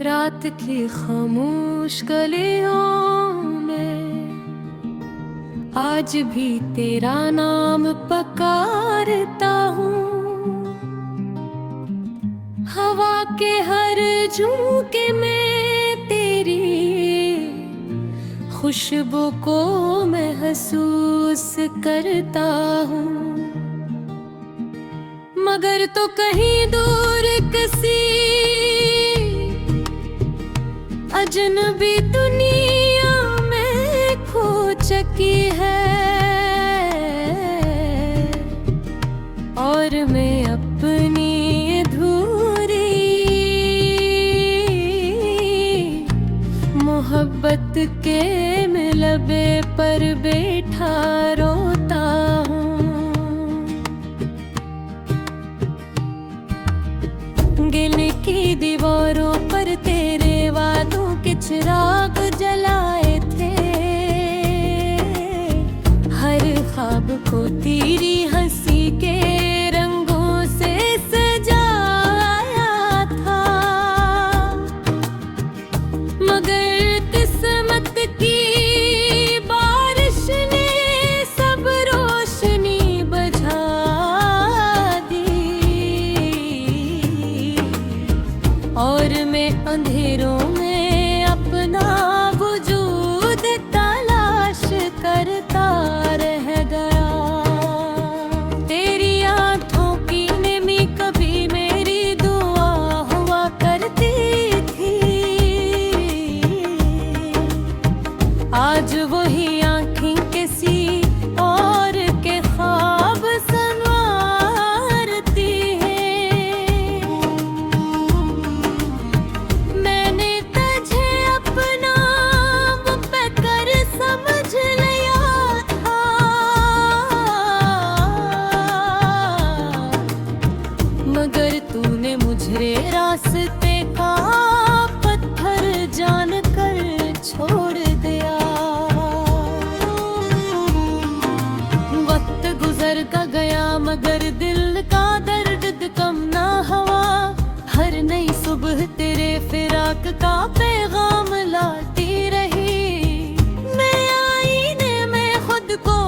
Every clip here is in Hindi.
रात की खामोश गलियों में आज भी तेरा नाम पुकारता हूँ। हवा के हर झोंके में तेरी खुशबू को महसूस करता हूँ। मगर तो कहीं दूर किसी अजनबी दुनिया में खो चुकी है और मैं अपनी अधूरी मोहब्बत के मिलबे पर बैठा रोता हूँ। गिल की दीवारों पर तेरे वादों के चिराग जलाए थे। हर ख्वाब को तेरी हंसी के रंगों से सजाया था। मगर किस्मत की बारिश ने सब रोशनी बुझा दी और मैं अंधेरों में अपना वजूद तलाश करता रह गया। तेरी आँखों की नमी कभी मेरी दुआ हुआ करती थी। आज वही आँखें किसी और के ख्वाब संवारती है। मैंने तुझे अपना मुक़द्दर समझ लिया था। मगर तूने मुझे रास्ते का पत्थर जानकर छोड़ दिया। वक्त गुजर का गया मगर दिल का दर्द कम ना हुआ। हर नई सुबह तेरे फिराक का पैगाम लाती रही। मैं आईने में खुद को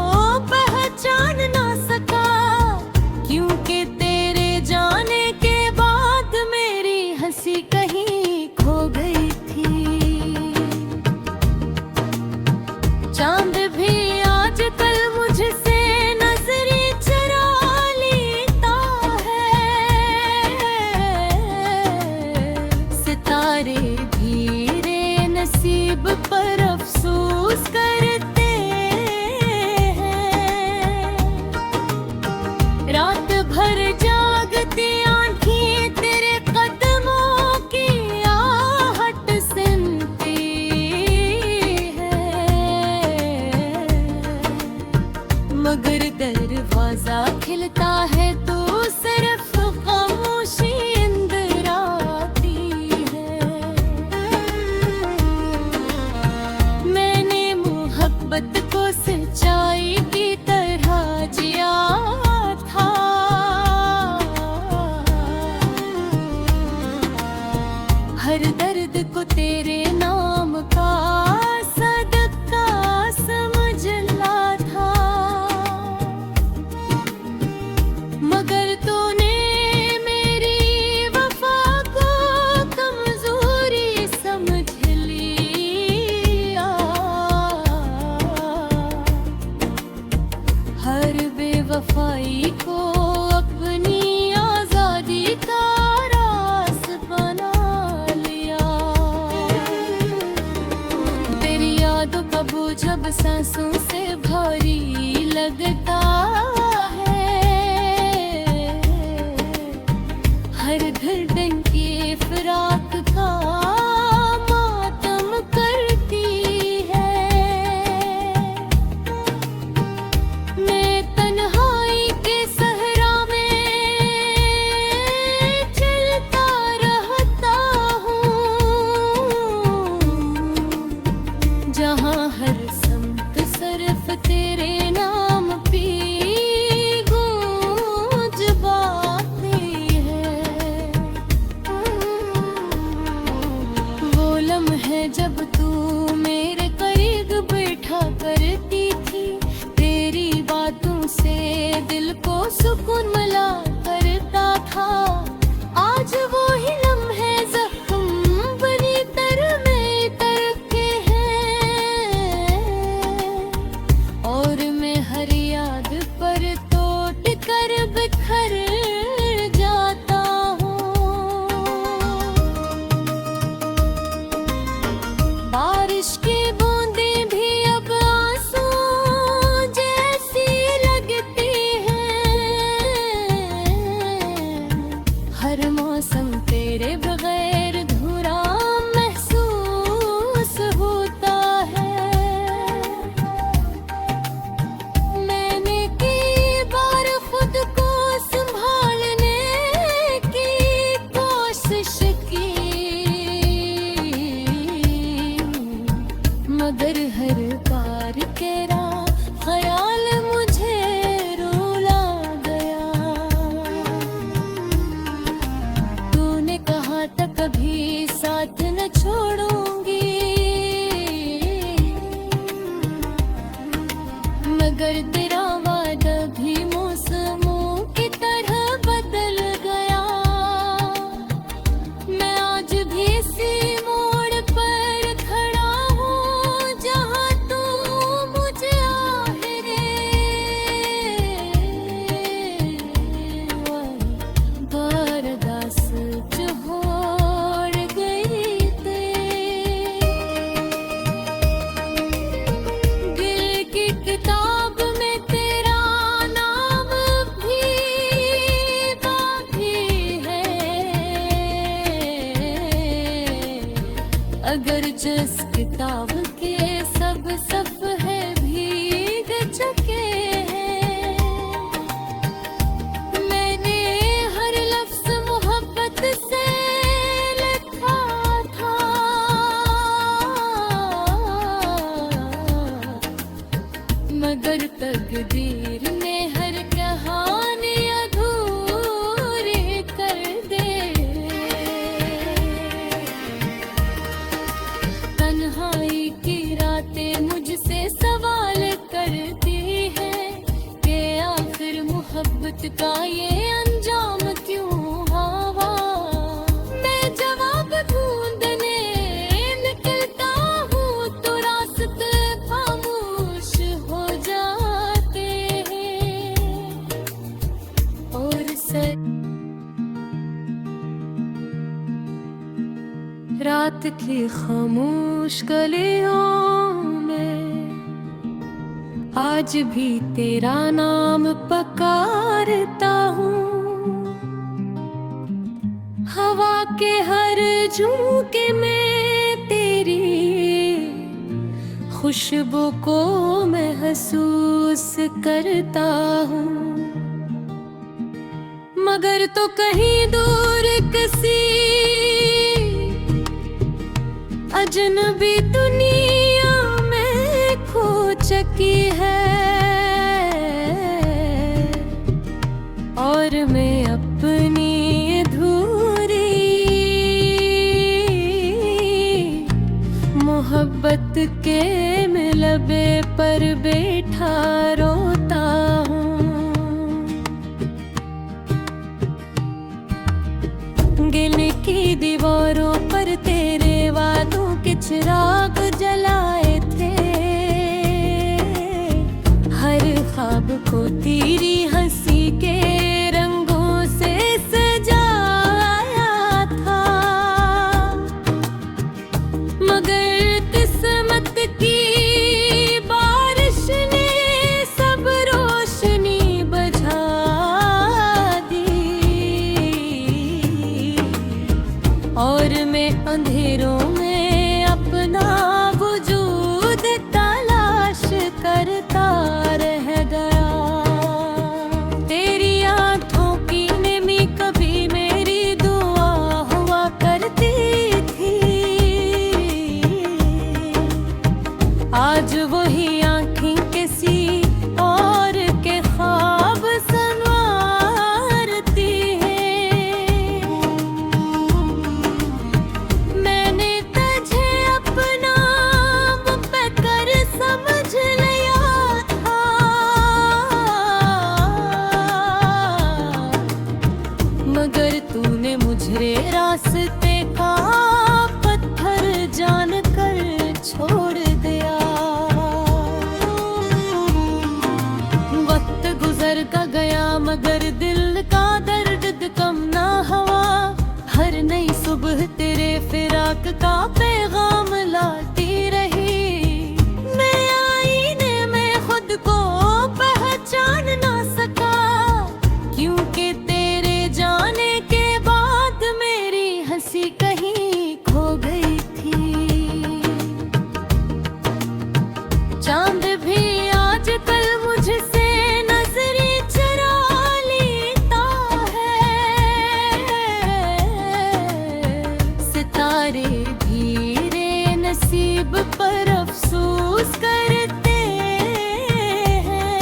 पहचान ना सका क्योंकि तेरे जाने के बाद मेरी हंसी कहीं खो गई थी। चांद भी आजकल मुझसे नजरें चुरा लेता है। सितारे धीरे नसीब पर अफसोस करते हैं। रात भर जागती आंखें तेरे कदमों की आहट सुनती है। मगर दरवाजा खिलता है तो सिर्फ खामोशी अंदर आती है। मैंने मोहब्बत को सच्चाई की तरह जिया था। जिस किताब के सब सफ़हे भीग चुके हैं, मैंने हर लफ्ज़ मोहब्बत से लिखा था, मगर तकदीर ने हर कहानी अधूरी कर दे। तन्हाई की रातें मुझसे सवाल करती हैं कि आखिर मोहब्बत का ये अंजाम क्यों हुआ। मैं जवाब ढूंढने निकलता हूँ तो रास्ते खामोश हो जाते हैं और रात की खामोश गलियों में आज भी तेरा नाम पुकारता हूँ। हवा के हर झोंके में तेरी खुशबू को महसूस करता हूँ, मगर तो कहीं दूर किसी अजनबी दुनिया में खो चुकी है और मैं अपनी अधूरी मोहब्बत के मिलबे पर बैठा रोता हूँ। गिल की दीवारों पर तेरे वादों के चिराग जलाए थे, हर ख्वाब को तेरी हंसी के रंगों से सजाया था, मगर किस्मत की बारिश ने सब रोशनी बुझा दी और मैं अंधेरों में अपना वजूद तलाश करता रह गया। तेरी आंखों की नमी कभी मेरी दुआ हुआ करती थी, आज वही आंखें किसी और के ख्वाब संवारती हैं। मैंने तुझे अपना मुक़द्दर समझ लिया था, मगर तूने मुझे रास्ते का पत्थर जानकर छोड़ दिया। वक्त गुजर का गया मगर दिल का दर्द कम ना हुआ, हर नई सुबह तेरे फिराक का पैगाम लाती रही। मैं आईने में खुद को पहचान ना सका, क्योंकि तेरे जाने के बाद मेरी हंसी कहीं खो गई थी। चांद भी आजकल मुझसे नजरें चुरा लेता है, सितारे धीरे नसीब पर अफसोस करते हैं।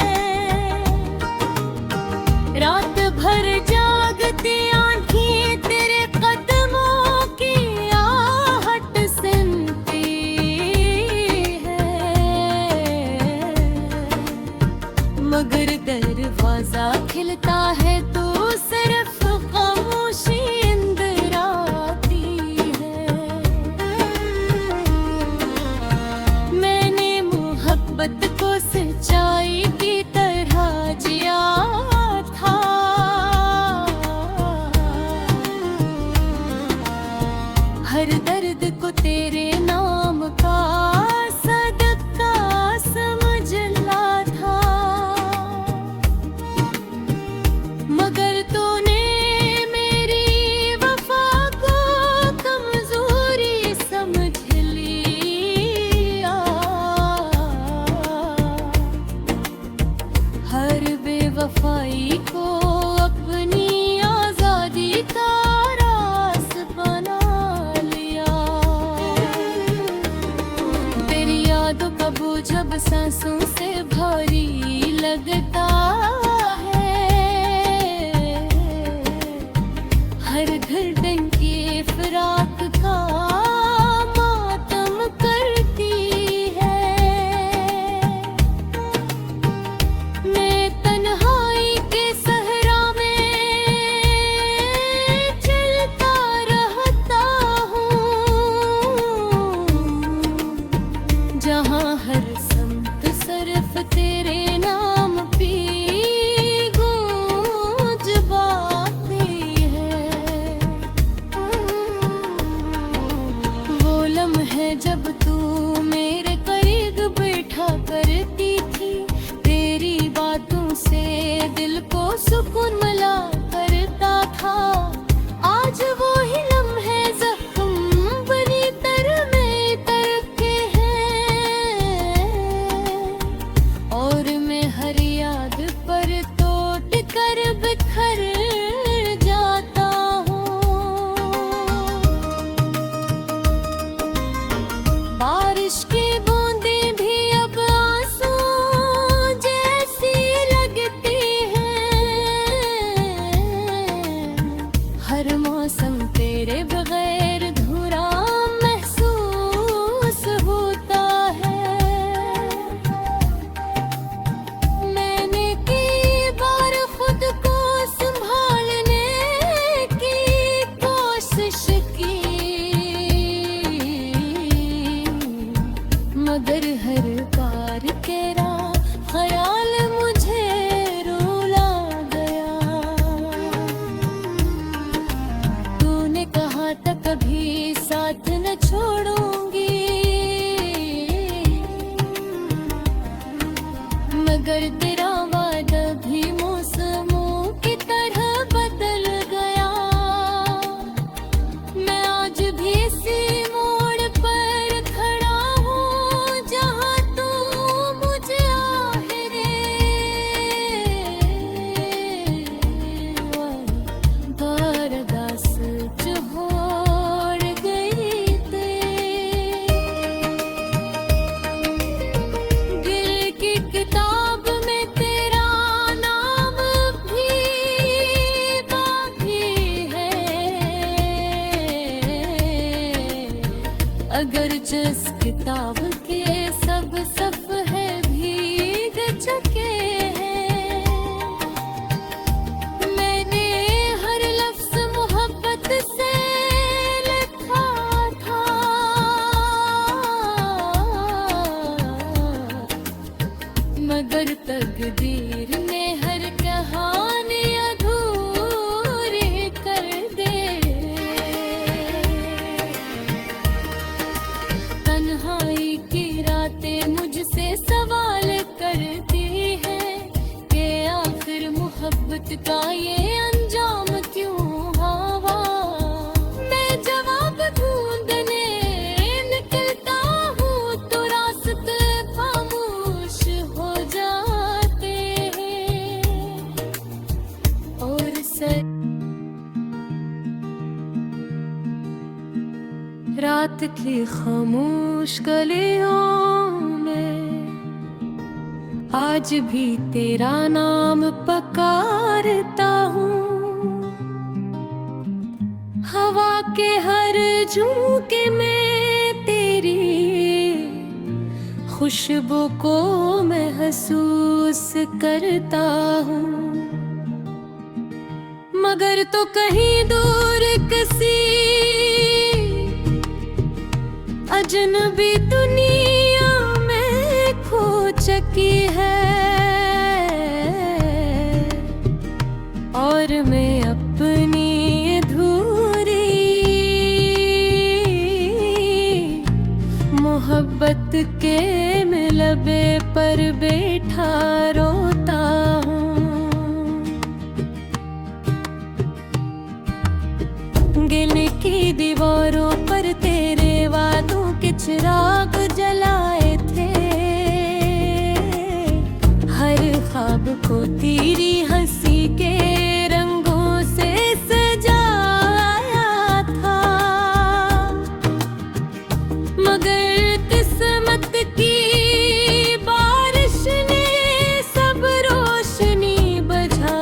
रात भर जागती आंखें तेरे कदमों की आहट सुनती है, मगर दरवाजा खिलता है तो सिर्फ खामोशी अंदर आती है। मैंने मोहब्बत को सच्चाई की तरह जिया था, जिस किताब के सब सफ़हे भीग चुके हैं, मैंने हर लफ्ज़ मोहब्बत से लिखा था, मगर तकदीर ने हर कहानी अधूरी कर दे। तन्हाई की रातें मुझसे सवाल करती हैं कि आखिर मोहब्बत का ये अंजाम क्यों हुआ। मैं जवाब ढूंढने निकलता हूँ तो रास्ते खामोश हो जाते हैं, और रात की खामोश गलियों में आज भी तेरा नाम पुकारता हूँ। हवा के हर झोंके में तेरी खुशबू को महसूस करता हूँ, मगर तो कहीं दूर किसी अजनबी दुनिया में खो चुकी है, और मैं अपनी अधूरी मोहब्बत के मिलबे पर बैठा रोता हूँ। गिल की दीवारों पर तेरे वादों के चिराग जलाए थे, हर ख्वाब को तेरी हंसी के रंगों से सजाया था, मगर किस्मत की बारिश ने सब रोशनी बुझा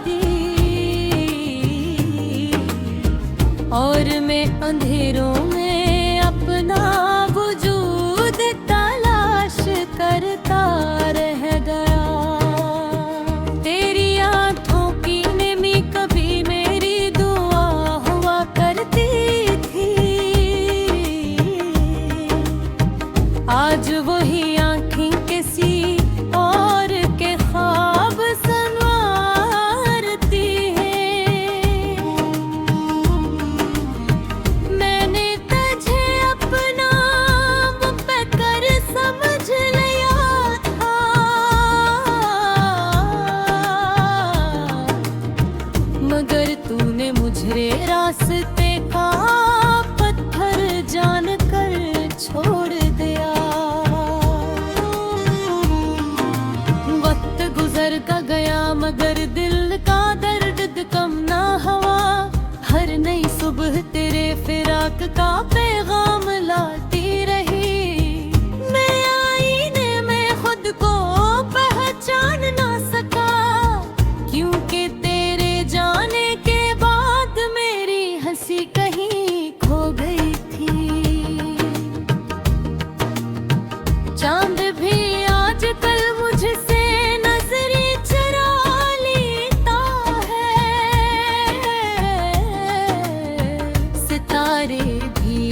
दी, और मैं अंधेरों में अपना वजूद तलाश करता रह गया। तेरी आँखों की नमी कभी मेरी दुआ हुआ करती थी, आज वही आँखें किसी और के ख्वाब संवारती हैं। मैंने तुझे अपना मुक़द्दर समझ लिया था, मगर तूने मुझे रास्ते का पत्थर जानकर छोड़ दिया। वक्त गुजर का गया मगर दिल का दर्द कम ना हुआ, हर नई सुबह तेरे फिराक का पैगाम लाती रही। मैं आईने में खुद को पहचान ना सका, क्योंकि तेरे जाने के बाद मेरी हंसी कहीं खो गई थी। चांद भी आजकल मुझसे नजरें चुरा लेता है, सितारे भी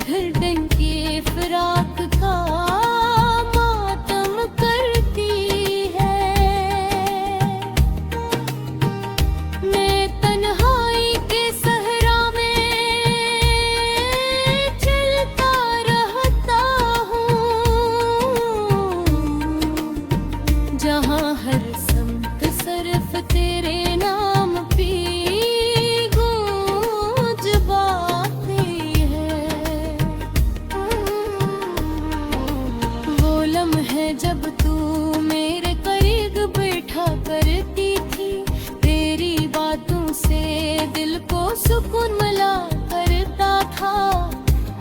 फिर डंकी फिराक का मातम करती है। मैं तन्हाई के सहरा में चलता रहता हूँ, जहाँ हर समत सिर्फ तेरे नाम की गूंज बाती है। वो लम्हे जब तू मेरे करीब बैठा करती थी, तेरी बातों से दिल को सुकून मिला करता था।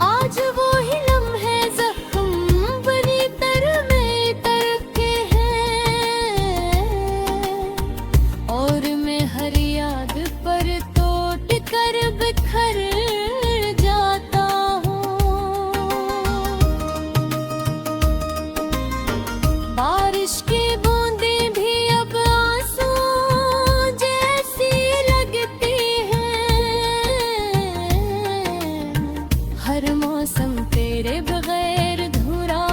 आज वो ही लम्हे जख्म बनी तर में तर के हैं, और मैं हर याद पर टूट कर बिखर जाता हूँ। बारिश की बूंदें भी अब आंसू जैसी लगती हैं, हर मौसम तेरे बगैर अधूरा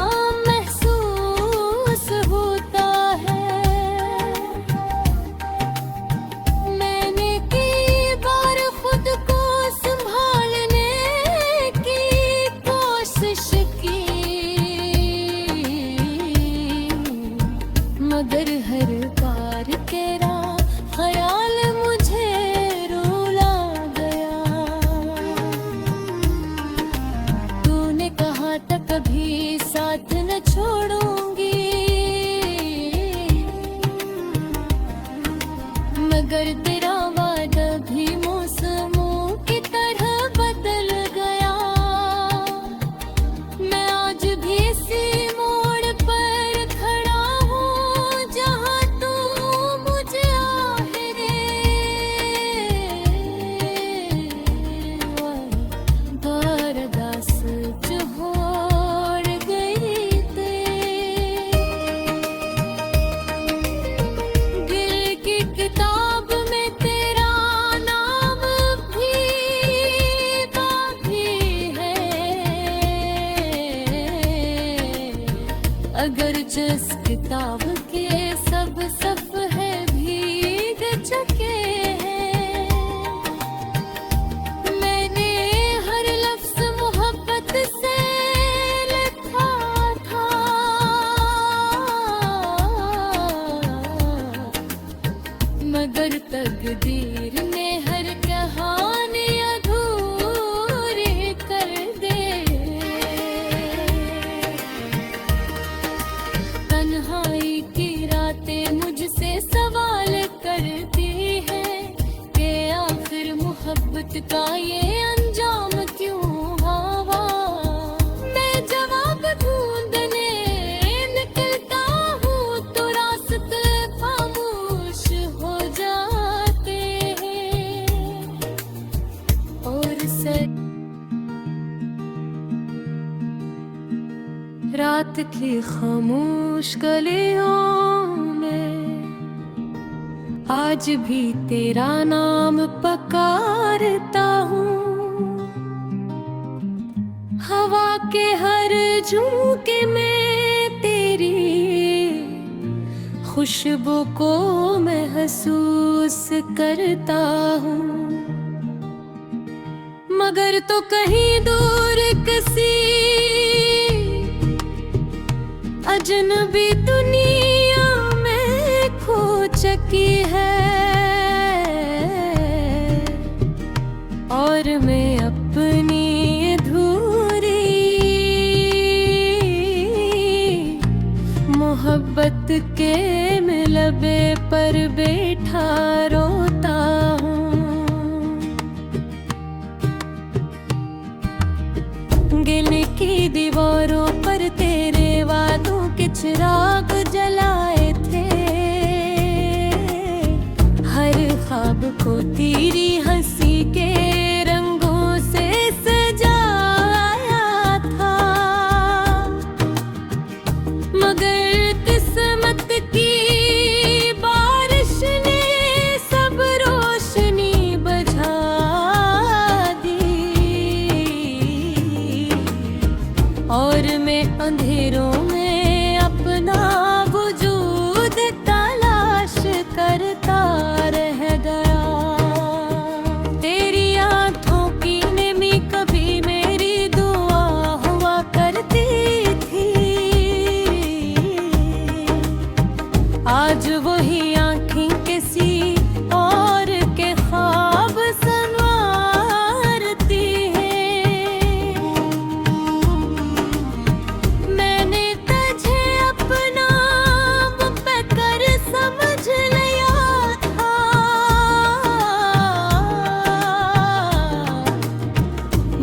महसूस होता है। मैंने कई बार खुद को संभालने की कोशिश की, मगर हर बार तेरा ख्याल मुझे रुला गया। तूने कहा था कभी साथ न छोड़ूंगी, मगर तेरा वादा भी मौसमों की तरह बदल गया। मैं आज भी इसी मोड़ पर खड़ा हूँ, जहाँ तू मुझे आखिरी बरदास छोड़ गई थी। दिल की किताब में तेरा नाम भी बाकी है, अगर जिस किताब के सब सफ़े भीग चुके हैं। मैंने हर लफ्ज़ मोहब्बत से लिखा था, मगर तकदीर ने हर कहानी अधूरी कर दे। तन्हाई की रातें मुझसे सवाल करती हैं कि आखिर मोहब्बत का ये अंजाम क्यों हुआ। मैं जवाब ढूंढने निकलता हूँ तो रास्ते खामोश हो जाते हैं, और रात की खामोश गलियों में आज भी तेरा नाम पुकारता हूँ। हवा के हर झोंके में तेरी खुशबू को महसूस करता हूँ, मगर तो कहीं दूर किसी अजनबी दुनिया में खो चुकी है, और मैं अपनी अधूरी मोहब्बत के मिलबे पर बैठा रोता हूँ। गिल की दीवारों पर तेरे वादों के चिराग जलाए थे, हर ख्वाब को तेरी हंसी के रंगों से सजाया था, मगर किस्मत की बारिश ने सब रोशनी बुझा दी। और मैं अंधेरों में अपना वजूद तलाश करता रह गया। तेरी आंखों की नमी कभी मेरी दुआ हुआ करती थी, आज वही आंखें किसी और के ख्वाब संवारती है। मैंने तुझे अपना मुक़द्दर समझ लिया था,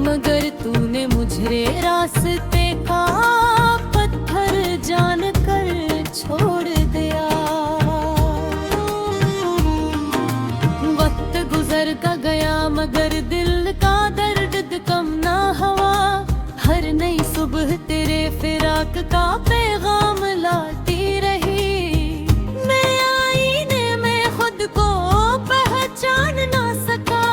मगर तूने मुझे रास्ते का पत्थर जानकर छोड़ दिया। वक्त गुजरता गया मगर दिल का दर्द कम ना हुआ। हर नई सुबह तेरे फिराक का पैगाम लाती रही। मैं आईने में खुद को पहचान ना सका,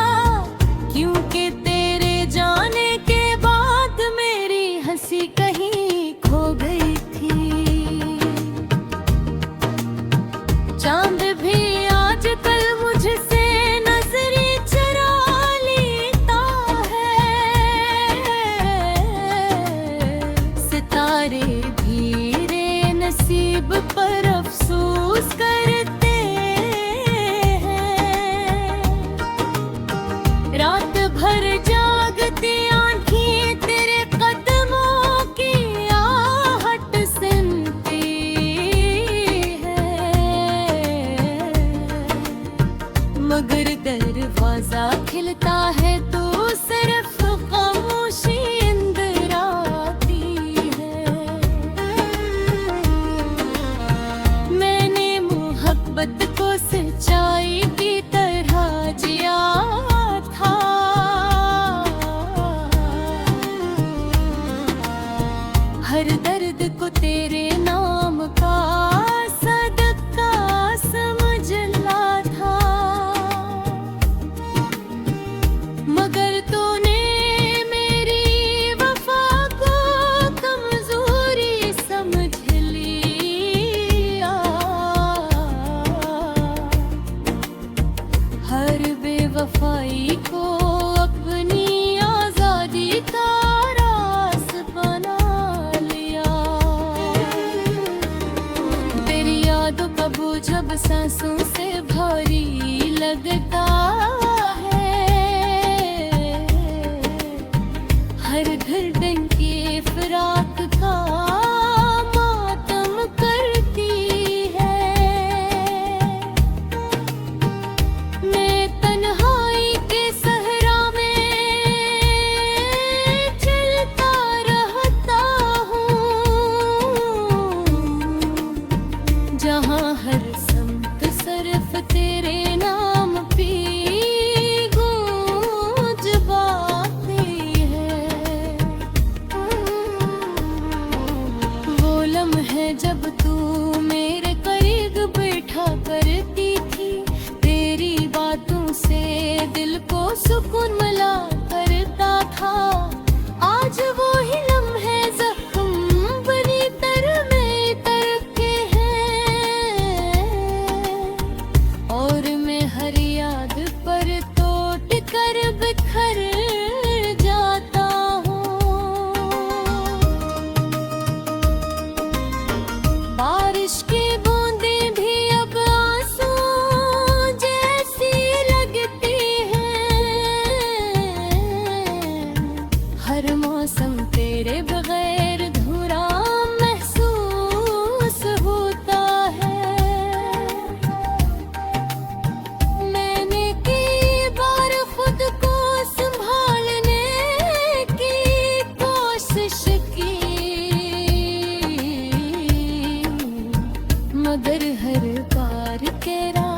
क्योंकि तेरे जाने के बाद मेरी हंसी कहीं खो गई थी। चांद भी आजकल मुझसे नजरें चुरा लेता है। सितारे धीरे नसीब पर अफसोस करते हैं। रात भर जागती आंखें तेरे कदमों की आहट सुनती है, मगर दरवाजा खिलता है तो सिर्फ खामोशी अंदर आती है। मैंने मोहब्बत को सच्चाई की तरह जिया था, हर दर्द को तेरे नाम का सदका समझला था। मगर तूने मेरी वफा को कमजोरी समझ लिया। हर बेवफाई को अपनी आजादी का रास बना लिया। तेरी यादों का बोझ जब सांसों से भारी लगता है, हर धड़कन की फिराक का मातम करती है। मैं तन्हाई के सहरा में चलता रहता हूँ, जहाँ हर समत सिर्फ तेरे नाम पे गूंज बाती है। वो लम्हे जब तू मेरे करीब बैठा करती थी, तेरी बातों से दिल को सुकून मिला करता था। आज वो ही लम्हे जख्म बनी तर में तर के हैं, और मैं हर याद पर टूट कर बिखर जाता हूँ। बारिश की बूंदें भी अब आंसू जैसी लगती हैं, हर मौसम तेरे बगैर अधूरा महसूस होता है। मैंने कई बार खुद को संभालने की कोशिश की, मगर हर बार तेरा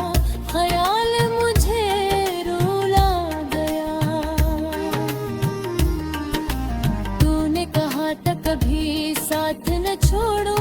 ख्याल मुझे रुला गया। तूने कहा था कभी साथ न छोड़ो